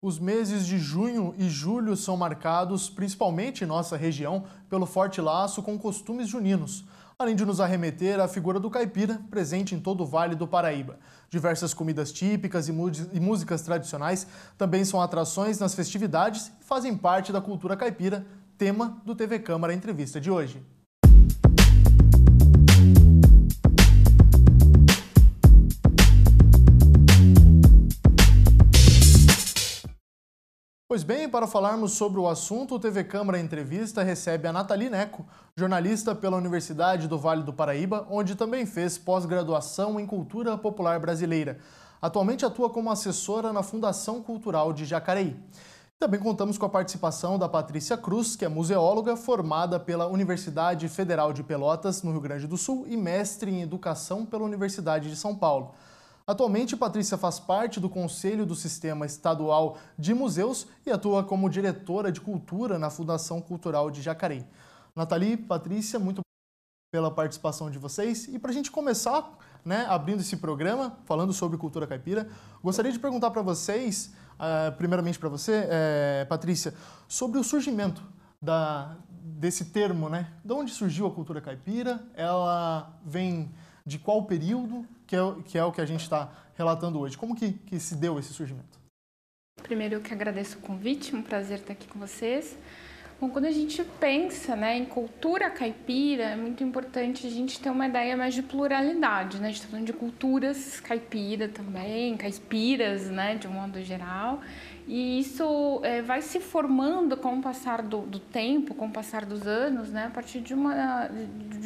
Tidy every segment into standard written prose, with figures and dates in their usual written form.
Os meses de junho e julho são marcados, principalmente em nossa região, pelo forte laço com costumes juninos, além de nos arremeter à figura do caipira, presente em todo o Vale do Paraíba. Diversas comidas típicas e músicas tradicionais também são atrações nas festividades e fazem parte da cultura caipira, tema do TV Câmara Entrevista de hoje. Pois bem, para falarmos sobre o assunto, o TV Câmara Entrevista recebe a Nathalie Neco, jornalista pela Universidade do Vale do Paraíba, onde também fez pós-graduação em Cultura Popular Brasileira. Atualmente atua como assessora na Fundação Cultural de Jacareí. Também contamos com a participação da Patrícia Cruz, que é museóloga formada pela Universidade Federal de Pelotas, no Rio Grande do Sul, e mestre em Educação pela Universidade de São Paulo. Atualmente, Patrícia faz parte do Conselho do Sistema Estadual de Museus e atua como diretora de Cultura na Fundação Cultural de Jacareí. Nathalie, Patrícia, muito obrigado pela participação de vocês. E para a gente começar, abrindo esse programa, falando sobre cultura caipira, gostaria de perguntar para vocês, primeiramente para você, Patrícia, sobre o surgimento desse termo, De onde surgiu a cultura caipira? Ela vem de qual período? Que é o que a gente está relatando hoje. Como que se deu esse surgimento? Primeiro, eu que agradeço o convite, um prazer estar aqui com vocês. Bom, quando a gente pensa em cultura caipira, é muito importante a gente ter uma ideia mais de pluralidade, A gente está falando de culturas caipira também, caipiras, de um modo geral. E isso vai se formando com o passar do tempo, com o passar dos anos, a partir de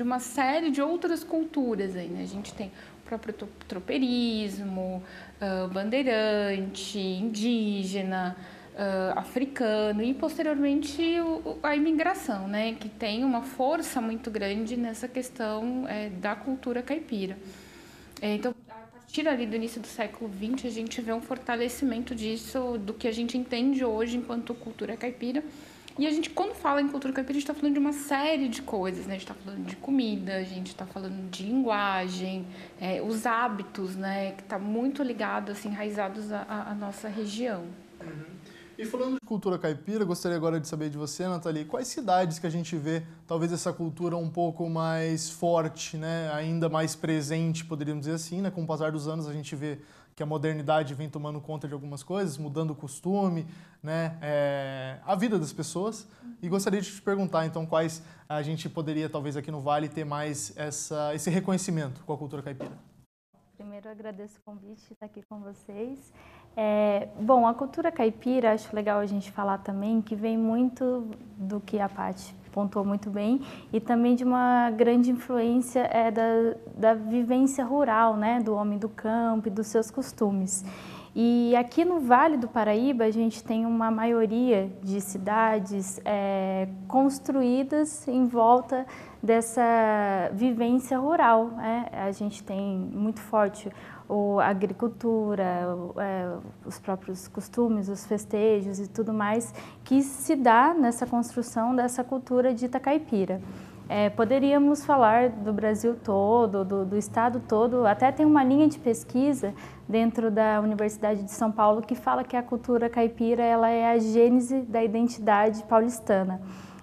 uma série de outras culturas. A gente tem o próprio tropeirismo, bandeirante, indígena, africano e, posteriormente, a imigração, que tem uma força muito grande nessa questão da cultura caipira. Então, a partir ali do início do século XX, a gente vê um fortalecimento disso, do que a gente entende hoje enquanto cultura caipira. E a gente, quando fala em cultura caipira, a gente está falando de uma série de coisas, A gente está falando de comida, a gente está falando de linguagem, os hábitos, que está muito ligado, assim, enraizados à nossa região. E falando de cultura caipira, gostaria agora de saber de você, Nathalie, quais cidades que a gente vê talvez essa cultura um pouco mais forte, ainda mais presente, poderíamos dizer assim, Com o passar dos anos a gente vê que a modernidade vem tomando conta de algumas coisas, mudando o costume, a vida das pessoas. E gostaria de te perguntar, então, quais a gente poderia, talvez aqui no Vale, ter mais esse reconhecimento com a cultura caipira. Primeiro, eu agradeço o convite de estar aqui com vocês. Bom, a cultura caipira, acho legal a gente falar também, que vem muito do que a Paty pontuou muito bem, e também de uma grande influência da vivência rural, do homem do campo e dos seus costumes. E aqui no Vale do Paraíba, a gente tem uma maioria de cidades construídas em volta dessa vivência rural. A gente tem muito forte a agricultura, os próprios costumes, os festejos e tudo mais, que se dá nessa construção dessa cultura dita caipira. Poderíamos falar do Brasil todo, do estado todo, até tem uma linha de pesquisa dentro da Universidade de São Paulo que fala que a cultura caipira ela é a gênese da identidade paulistana.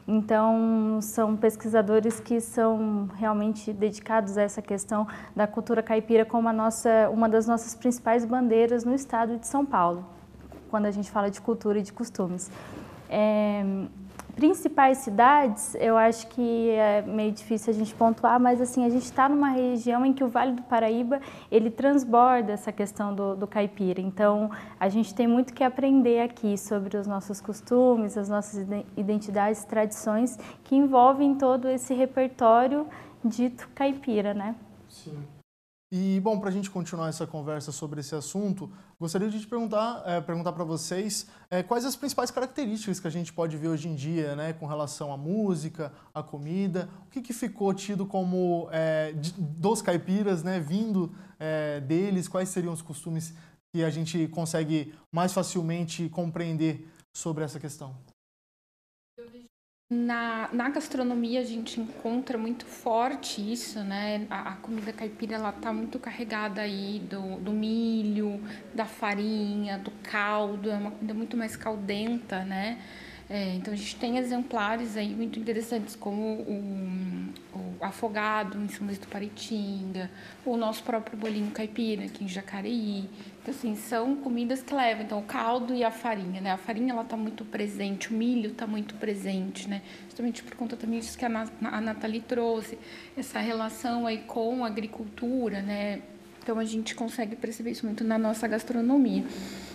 Então, são pesquisadores que são realmente dedicados a essa questão da cultura caipira como uma das nossas principais bandeiras no estado de São Paulo, quando a gente fala de cultura e de costumes. Principais cidades, eu acho que é meio difícil a gente pontuar, mas assim, a gente está numa região em que o Vale do Paraíba, ele transborda essa questão do caipira. Então, a gente tem muito que aprender aqui sobre os nossos costumes, as nossas identidades, tradições, que envolvem todo esse repertório dito caipira, Sim. E, bom, para a gente continuar essa conversa sobre esse assunto, gostaria de te perguntar para vocês quais as principais características que a gente pode ver hoje em dia, com relação à música, à comida, o que ficou tido como dos caipiras, vindo deles, quais seriam os costumes que a gente consegue mais facilmente compreender sobre essa questão? Na gastronomia a gente encontra muito forte isso, né? A comida caipira ela tá muito carregada aí do milho, da farinha, do caldo, é uma comida muito mais caldenta, né? Então a gente tem exemplares aí muito interessantes como o afogado em São Luís do Paraitinga, o nosso próprio bolinho caipira aqui em Jacareí. Então assim, são comidas que levam então o caldo e a farinha, né? A farinha ela tá muito presente, o milho tá muito presente, né? Justamente por conta também disso que a Nathalie trouxe, essa relação aí com a agricultura, né? Então a gente consegue perceber isso muito na nossa gastronomia.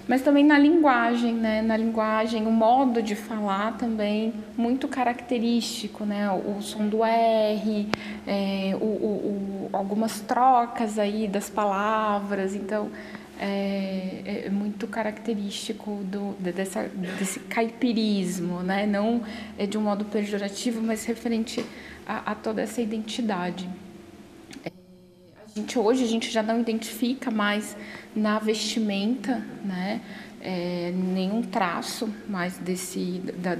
Mas também na linguagem, né? Na linguagem, o modo de falar também muito característico, né? O som do R, algumas trocas aí das palavras, então é muito característico desse caipirismo, né? Não de um modo pejorativo, mas referente a toda essa identidade. Hoje a gente já não identifica mais na vestimenta, né, nenhum traço mais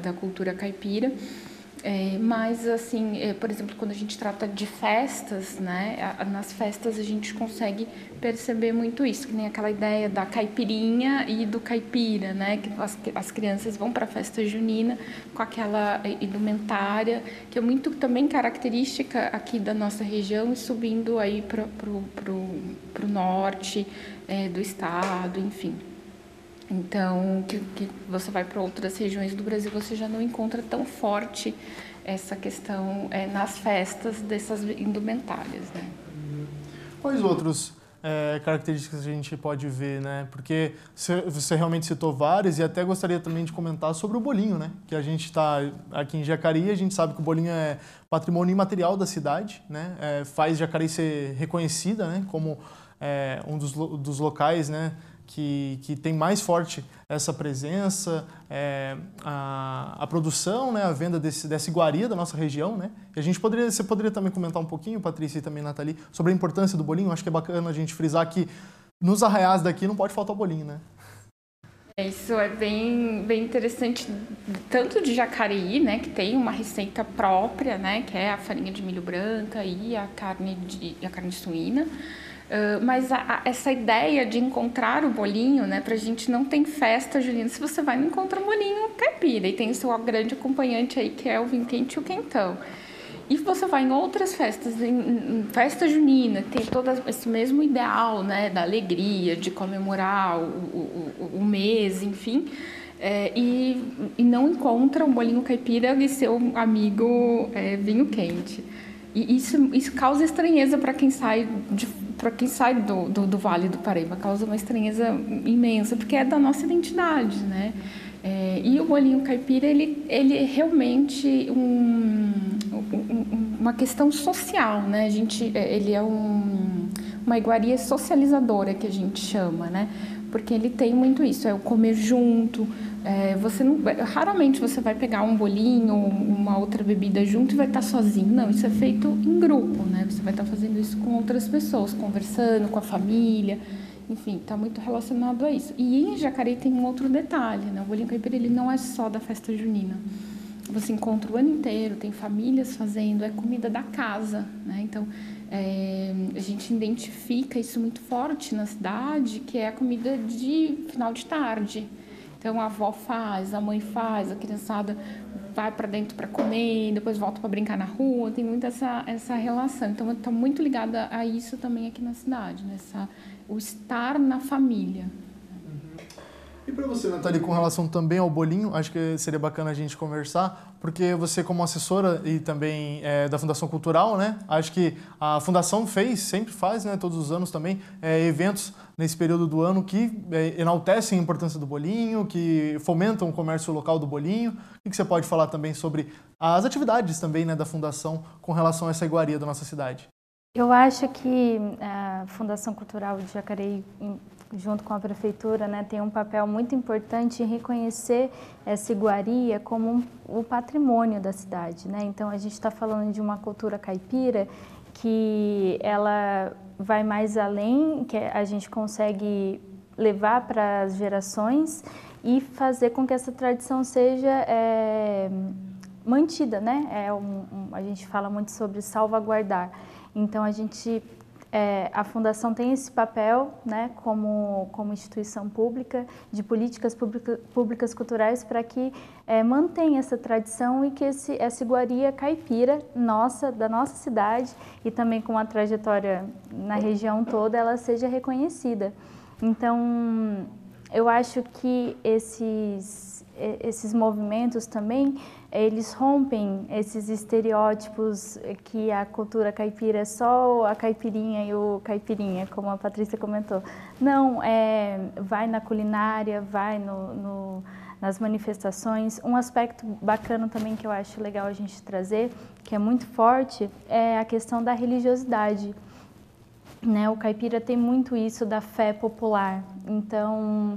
da cultura caipira. Mas, assim, por exemplo, quando a gente trata de festas, né, nas festas a gente consegue perceber muito isso, que nem aquela ideia da caipirinha e do caipira, né, que as crianças vão para a festa junina com aquela indumentária, que é muito também característica aqui da nossa região e subindo aí pro norte do estado, enfim. Então, que você vai para outras regiões do Brasil, você já não encontra tão forte essa questão nas festas dessas indumentárias, né? Quais outros características a gente pode ver, né? Porque você realmente citou várias e até gostaria também de comentar sobre o bolinho, né? Que a gente está aqui em Jacareí, a gente sabe que o bolinho é patrimônio imaterial da cidade, né? Faz Jacareí ser reconhecida, né? Como um dos locais, né? Que tem mais forte essa presença, a produção, né, a venda dessa iguaria da nossa região, né? E você poderia também comentar um pouquinho, Patrícia e também Nathalie, sobre a importância do bolinho. Acho que é bacana a gente frisar que nos arraiais daqui não pode faltar o bolinho, né? Isso é bem interessante, tanto de Jacareí, né, que tem uma receita própria, né, que é a farinha de milho branca e a carne suína. Mas essa ideia de encontrar o bolinho, né, pra gente não tem festa junina, se você vai não encontra um bolinho caipira, e tem o seu grande acompanhante aí que é o vinho quente e o quentão. E você vai em outras festas, em festa junina, tem todo esse mesmo ideal, né, da alegria, de comemorar o mês, enfim, e não encontra um bolinho caipira e seu amigo vinho quente. E isso causa estranheza para quem sai do Vale do Paraíba, causa uma estranheza imensa, porque é da nossa identidade, né? E o bolinho caipira, ele é realmente uma questão social, né? Ele é uma iguaria socializadora, que a gente chama, né? Porque ele tem muito isso, é o comer junto. Raramente você vai pegar um bolinho, uma outra bebida junto e vai estar sozinho. Não, isso é feito em grupo, né? Você vai estar fazendo isso com outras pessoas, conversando com a família. Enfim, está muito relacionado a isso. E em Jacareí tem um outro detalhe, né? O bolinho caipira, ele não é só da festa junina. Você encontra o ano inteiro, tem famílias fazendo, é comida da casa, né? Então, a gente identifica isso muito forte na cidade, que é a comida de final de tarde. Então, a avó faz, a mãe faz, a criançada vai para dentro para comer, depois volta para brincar na rua, tem muito essa relação. Então, está muito ligada a isso também aqui na cidade, né? O estar na família. E para você, Nathalie, com relação também ao bolinho, acho que seria bacana a gente conversar, porque você como assessora e também da Fundação Cultural, né? Acho que a Fundação sempre faz, né, todos os anos também, eventos nesse período do ano que enaltecem a importância do bolinho, que fomentam o comércio local do bolinho. O que você pode falar também sobre as atividades também, né, da Fundação com relação a essa iguaria da nossa cidade? Eu acho que a Fundação Cultural de Jacareí, junto com a Prefeitura, né, tem um papel muito importante em reconhecer essa iguaria como o patrimônio da cidade, né? Então, a gente está falando de uma cultura caipira que ela vai mais além, que a gente consegue levar para as gerações e fazer com que essa tradição seja mantida, né? A gente fala muito sobre salvaguardar. Então, a Fundação tem esse papel, né, como instituição pública, de políticas públicas culturais para que mantenha essa tradição e que essa iguaria caipira da nossa cidade e também com a trajetória na região toda, ela seja reconhecida. Então, eu acho que esses movimentos também, eles rompem esses estereótipos que a cultura caipira é só a caipirinha e o caipirinha, como a Patrícia comentou. Não, vai na culinária, vai nas manifestações. Um aspecto bacana também que eu acho legal a gente trazer, que é muito forte, é a questão da religiosidade. Né, o caipira tem muito isso da fé popular, então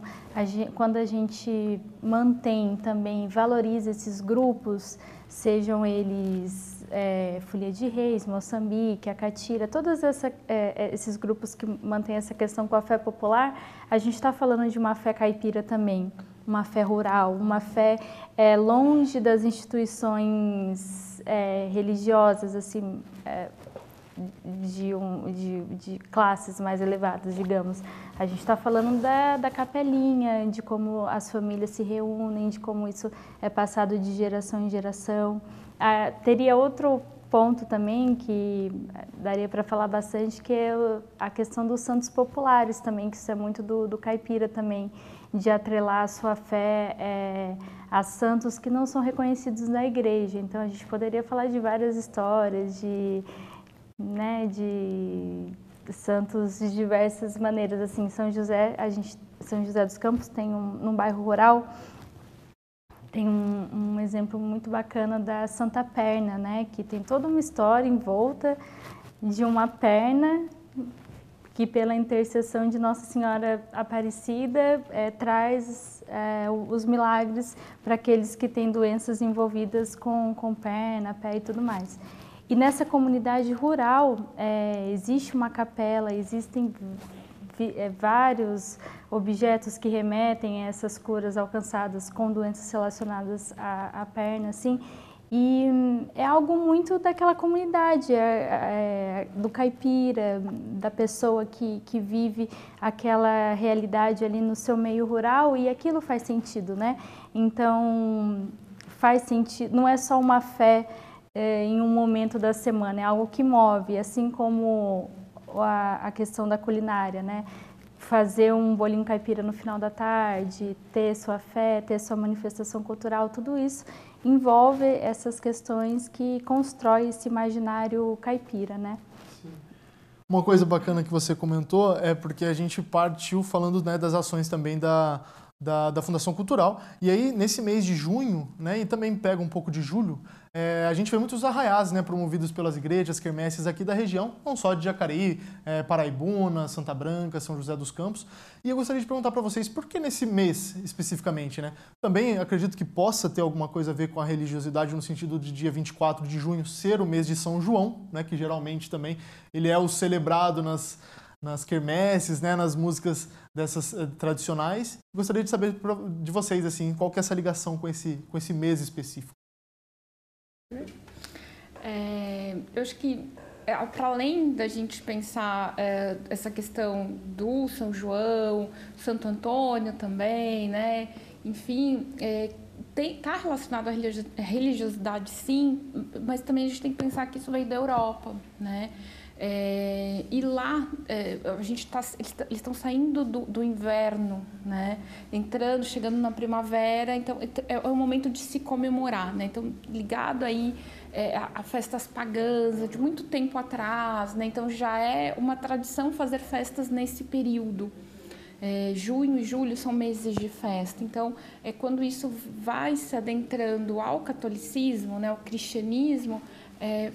quando a gente mantém também, valoriza esses grupos, sejam eles Folia de Reis, Moçambique, a Catira, todos esses grupos que mantêm essa questão com a fé popular, a gente está falando de uma fé caipira também, uma fé rural, uma fé longe das instituições religiosas, assim, de classes mais elevadas, digamos. A gente está falando da capelinha, de como as famílias se reúnem, de como isso é passado de geração em geração. Teria outro ponto também que daria para falar bastante, que é a questão dos santos populares também, que isso é muito do caipira também, de atrelar a sua fé a santos que não são reconhecidos na igreja. Então a gente poderia falar de várias histórias, de santos de diversas maneiras, assim. São José dos Campos tem num bairro rural, tem um exemplo muito bacana da Santa Perna, né, que tem toda uma história em volta de uma perna que, pela intercessão de Nossa Senhora Aparecida, traz os milagres para aqueles que têm doenças envolvidas com perna, pé e tudo mais. E nessa comunidade rural existe uma capela, existem vários objetos que remetem a essas curas alcançadas com doenças relacionadas à perna, assim, e é algo muito daquela comunidade, do caipira, da pessoa que vive aquela realidade ali no seu meio rural, e aquilo faz sentido, né? Então, faz sentido, não é só uma fé em um momento da semana, é algo que move, assim como a questão da culinária, né? Fazer um bolinho caipira no final da tarde, ter sua fé, ter sua manifestação cultural, tudo isso envolve essas questões que constrói esse imaginário caipira, né? Sim. Uma coisa bacana que você comentou é porque a gente partiu falando, né, das ações também da Fundação Cultural, e aí nesse mês de junho, né, e também pega um pouco de julho, a gente vê muitos arraiás, né, promovidos pelas igrejas, quermesses aqui da região, não só de Jacareí, Paraibuna, Santa Branca, São José dos Campos, e eu gostaria de perguntar para vocês, por que nesse mês especificamente, né? Também acredito que possa ter alguma coisa a ver com a religiosidade no sentido de dia 24 de junho ser o mês de São João, né, que geralmente também ele é o celebrado nas quermesses, né, nas músicas dessas tradicionais. Gostaria de saber de vocês, assim, qual que é essa ligação com esse mês específico. Eu acho que, para além da gente pensar essa questão do São João, Santo Antônio também, né, enfim, está relacionado à religiosidade, sim, mas também a gente tem que pensar que isso veio da Europa, né? E lá eles estão saindo do inverno, né? Chegando na primavera, então é um momento de se comemorar, né? Então, ligado aí a festas pagãs de muito tempo atrás, né? Então já é uma tradição fazer festas nesse período. Junho e julho são meses de festa, então quando isso vai se adentrando ao catolicismo, né, ao cristianismo,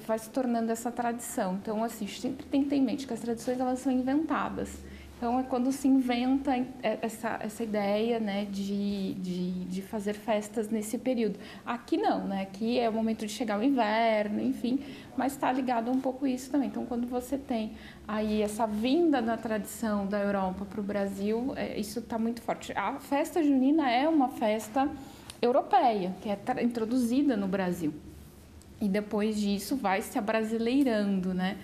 vai se tornando essa tradição. Então, assim, sempre tem que ter em mente que as tradições elas são inventadas. Então, é quando se inventa essa ideia, né, de fazer festas nesse período. Aqui não, né? Aqui é o momento de chegar o inverno, enfim, mas está ligado um pouco isso também. Então, quando você tem aí essa vinda da tradição da Europa para o Brasil, isso está muito forte. A festa junina é uma festa europeia, que é introduzida no Brasil. E depois disso vai se abrasileirando, né?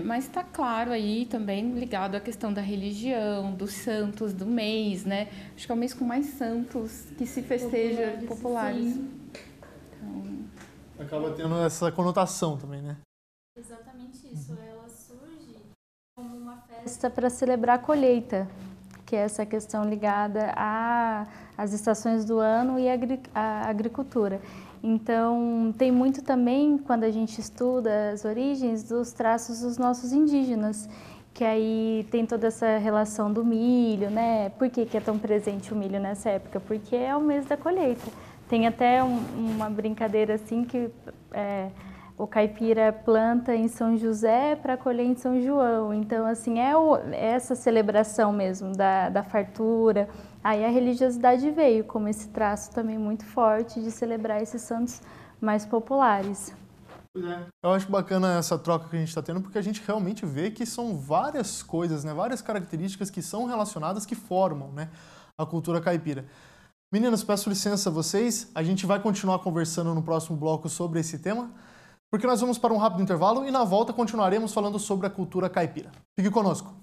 Mas está claro aí também ligado à questão da religião, dos santos, do mês, né? Acho que é o mês com mais santos que se festeja populares. Então... Acaba tendo essa conotação também, né? Exatamente isso. Ela surge como uma festa para celebrar a colheita, que é essa questão ligada às estações do ano e à agricultura. Então, tem muito também, quando a gente estuda as origens, dos traços dos nossos indígenas, que aí tem toda essa relação do milho, né? Por que é tão presente o milho nessa época? Porque é o mês da colheita. Tem até uma brincadeira assim que o caipira planta em São José para colher em São João. Então, assim, essa celebração mesmo da fartura. Aí a religiosidade veio como esse traço também muito forte de celebrar esses santos mais populares. Eu acho bacana essa troca que a gente está tendo, porque a gente realmente vê que são várias coisas, né? Várias características que são relacionadas, que formam, né, a cultura caipira. Meninas, peço licença a vocês, a gente vai continuar conversando no próximo bloco sobre esse tema, porque nós vamos para um rápido intervalo e na volta continuaremos falando sobre a cultura caipira. Fique conosco!